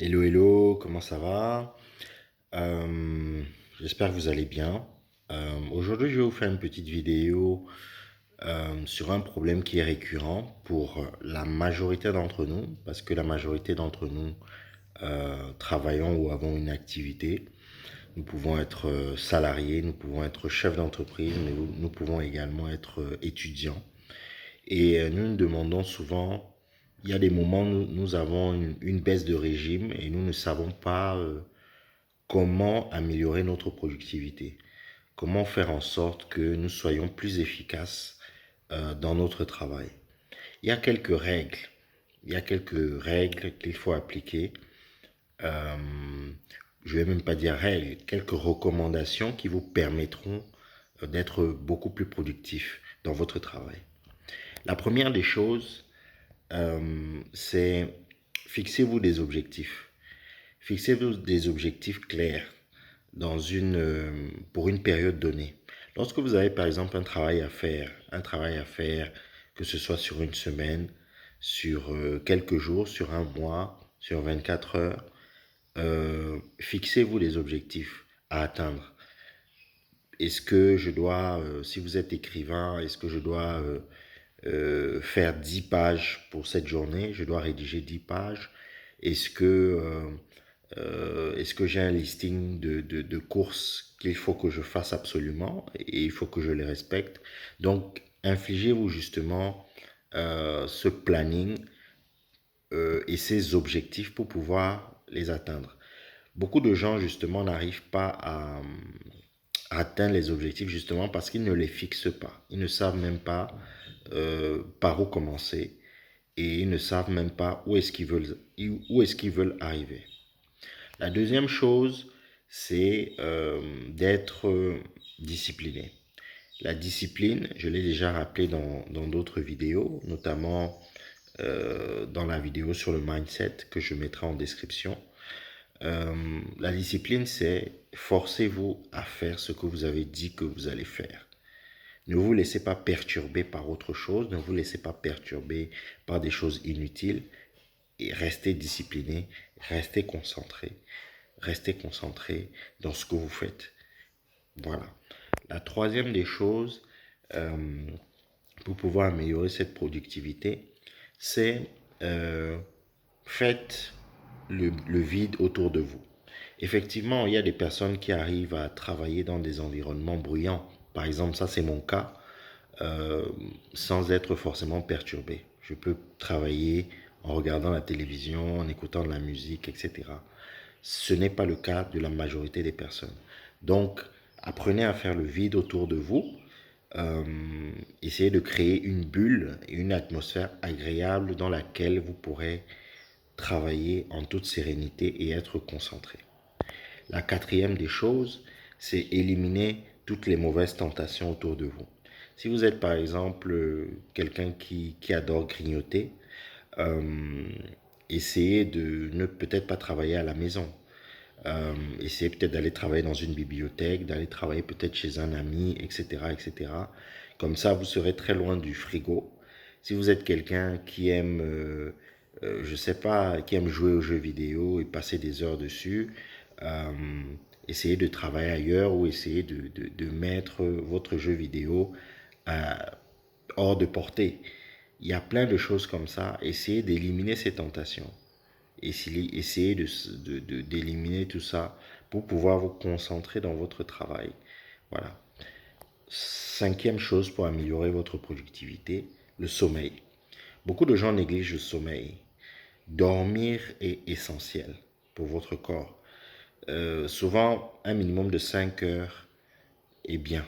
Hello, hello, comment ça va? Euh, J'espère que vous allez bien. Aujourd'hui, je vais vous faire une petite vidéo sur un problème qui est récurrent pour la majorité d'entre nous, parce que la majorité d'entre nous travaillons ou avons une activité. Nous pouvons être salariés, nous pouvons être chefs d'entreprise, mais nous pouvons également être étudiants. Et nous nous demandons souvent, il y a des moments où nous avons une baisse de régime et nous ne savons pas comment améliorer notre productivité, comment faire en sorte que nous soyons plus efficaces dans notre travail. Il y a quelques règles, il y a quelques règles qu'il faut appliquer. Euh, je vais même pas dire règles, quelques recommandations qui vous permettront d'être beaucoup plus productif dans votre travail. La première des choses, c'est fixez-vous des objectifs. Fixez-vous des objectifs clairs pour une période donnée. Lorsque vous avez par exemple un travail à faire, que ce soit sur une semaine, sur quelques jours, sur un mois, sur 24 heures, fixez-vous des objectifs à atteindre. Est-ce que je dois, si vous êtes écrivain, est-ce que je dois faire 10 pages pour cette journée? Je dois rédiger 10 pages. Est-ce que est-ce que j'ai un listing de courses qu'il faut que je fasse absolument et il faut que je les respecte? Donc, infligez-vous justement ce planning et ces objectifs pour pouvoir les atteindre. Beaucoup de gens justement n'arrivent pas à atteindre les objectifs justement parce qu'ils ne les fixent pas. Ils ne savent même pas par où commencer et ils ne savent même pas où est-ce qu'ils veulent arriver. La deuxième chose, c'est d'être discipliné. La discipline, je l'ai déjà rappelé dans d'autres vidéos, notamment dans la vidéo sur le mindset que je mettrai en description. La discipline, c'est forcez-vous à faire ce que vous avez dit que vous allez faire. Ne vous laissez pas perturber par autre chose, ne vous laissez pas perturber par des choses inutiles et restez discipliné, restez concentré. Restez concentré dans ce que vous faites. Voilà. La troisième des choses pour pouvoir améliorer cette productivité, c'est faites le vide autour de vous. Effectivement, il y a des personnes qui arrivent à travailler dans des environnements bruyants. Par exemple, ça c'est mon cas, euh, sans être forcément perturbé. Je peux travailler en regardant la télévision, en écoutant de la musique, etc. Ce n'est pas le cas de la majorité des personnes. Donc, apprenez à faire le vide autour de vous. Euh, Essayez de créer une bulle et une atmosphère agréable dans laquelle vous pourrez travailler en toute sérénité et être concentré. La quatrième des choses, c'est éliminer toutes les mauvaises tentations autour de vous. Si vous êtes par exemple quelqu'un qui adore grignoter, euh, essayez de ne peut-être pas travailler à la maison. Essayez peut-être d'aller travailler dans une bibliothèque, d'aller travailler peut-être chez un ami, etc., etc. Comme ça, vous serez très loin du frigo. Si vous êtes quelqu'un qui aime, je sais pas, qui aime jouer aux jeux vidéo et passer des heures dessus, euh, essayez de travailler ailleurs ou essayez de mettre votre jeu vidéo euh, hors de portée. Il y a plein de choses comme ça. Essayez d'éliminer ces tentations. Essayez d'éliminer tout ça pour pouvoir vous concentrer dans votre travail. Voilà. Cinquième chose pour améliorer votre productivité, le sommeil. Beaucoup de gens négligent le sommeil. Dormir est essentiel pour votre corps. Souvent, un minimum de 5 heures est bien.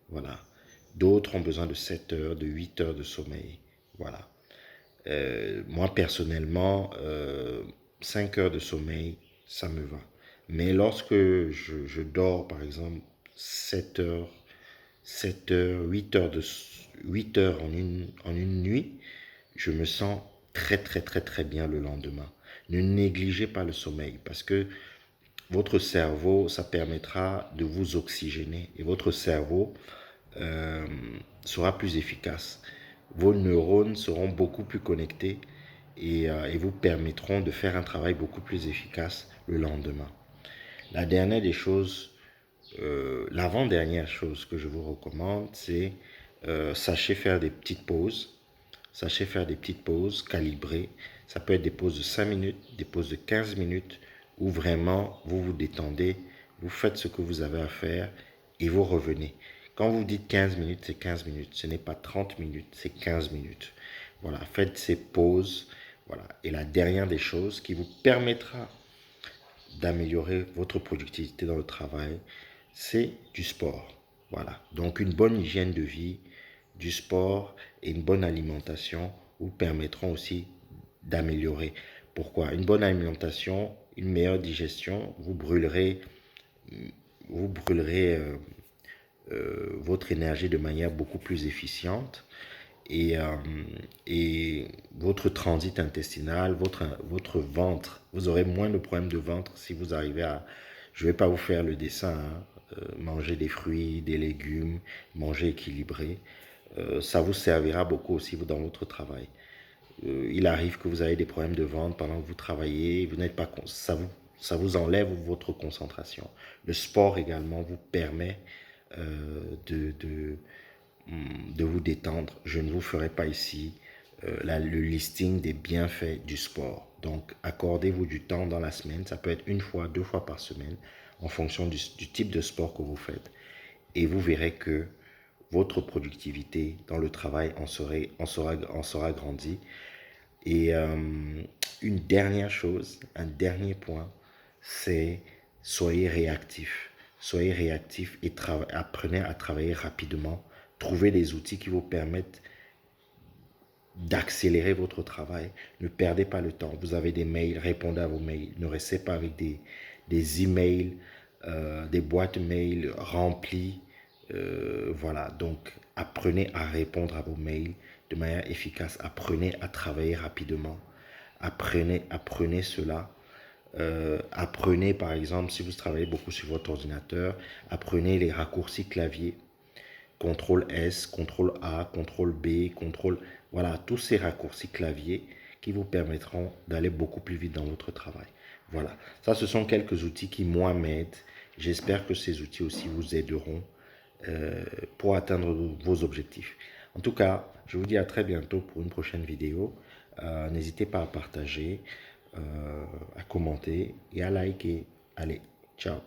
Voilà. D'autres ont besoin de 7 heures, de 8 heures de sommeil. Voilà. Moi, personnellement, 5 heures de sommeil, ça me va. Mais lorsque je dors, par exemple, 7 heures, 7 heures, 8 heures, 8 heures en une nuit, je me sens très, très, très, très bien le lendemain. Ne négligez pas le sommeil parce que votre cerveau, ça permettra de vous oxygéner et votre cerveau sera plus efficace. Vos neurones seront beaucoup plus connectés et vous permettront de faire un travail beaucoup plus efficace le lendemain. La dernière des choses, l'avant-dernière chose que je vous recommande, c'est sachez faire des petites pauses. Sachez faire des petites pauses calibrées. Ça peut être des pauses de 5 minutes, des pauses de 15 minutes, où vraiment vous vous détendez, vous faites ce que vous avez à faire et vous revenez. Quand vous dites 15 minutes, c'est 15 minutes. Ce n'est pas 30 minutes, c'est 15 minutes. Voilà, faites ces pauses. Voilà. Et la dernière des choses qui vous permettra d'améliorer votre productivité dans le travail, c'est du sport. Voilà. Donc une bonne hygiène de vie, du sport et une bonne alimentation vous permettront aussi d'améliorer. Pourquoi? Une bonne alimentation, une meilleure digestion, vous brûlerez votre énergie de manière beaucoup plus efficiente et, euh, et votre transit intestinal, votre ventre, vous aurez moins de problèmes de ventre si vous arrivez à, je ne vais pas vous faire le dessin, hein, manger des fruits, des légumes, manger équilibré. Ça vous servira beaucoup aussi dans votre travail. Il arrive que vous avez des problèmes de ventre pendant que vous travaillez, vous n'êtes pas, ça vous enlève votre concentration. Le sport également vous permet euh, de, de, de vous détendre. Je ne vous ferai pas ici le listing des bienfaits du sport. Donc, accordez-vous du temps dans la semaine. Ça peut être une fois, 2 fois par semaine, en fonction du type de sport que vous faites. Et vous verrez que votre productivité dans le travail en sera grandie. Et une dernière chose, un dernier point, c'est soyez réactif. Soyez réactif et apprenez à travailler rapidement. Trouvez des outils qui vous permettent d'accélérer votre travail. Ne perdez pas le temps. Vous avez des mails, répondez à vos mails. Ne restez pas avec des emails, des boîtes mail remplies. Voilà, donc apprenez à répondre à vos mails de manière efficace. Apprenez à travailler rapidement. Apprenez cela. Apprenez par exemple, si vous travaillez beaucoup sur votre ordinateur, apprenez les raccourcis clavier. CTRL S, CTRL A, CTRL B, CTRL... Voilà, tous ces raccourcis clavier qui vous permettront d'aller beaucoup plus vite dans votre travail. Voilà, ça ce sont quelques outils qui moi m'aident. J'espère que ces outils aussi vous aideront pour atteindre vos objectifs. En tout cas, je vous dis à très bientôt pour une prochaine vidéo. N'hésitez pas à partager, à commenter et à liker. Allez, ciao.